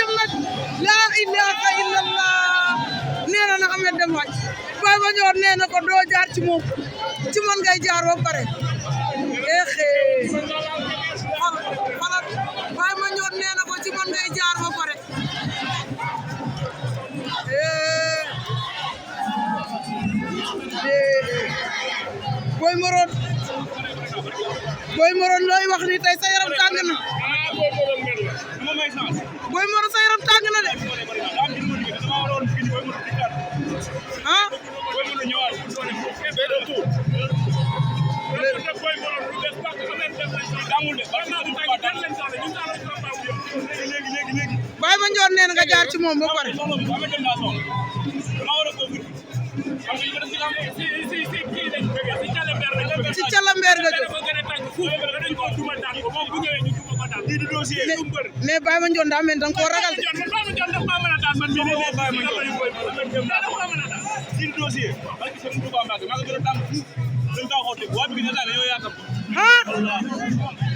Muhammad la ilaha illallah nee na Ahmed dem waay Baye Mandione nee na ko doo jaar ci moom ci man ngay jaar ba pare xalaat Baye Mandione nee na ko ci man ngay jaar ba pare Boy Maron looy wax ni tey sa yaram tàng na Boy Maron sa yaram tàng na de ah Baye Mandione nee na nga jaar ci moom ba pare ci calambeer nga jóg mais Baye Mandione daa mel da nga koo ragal de ah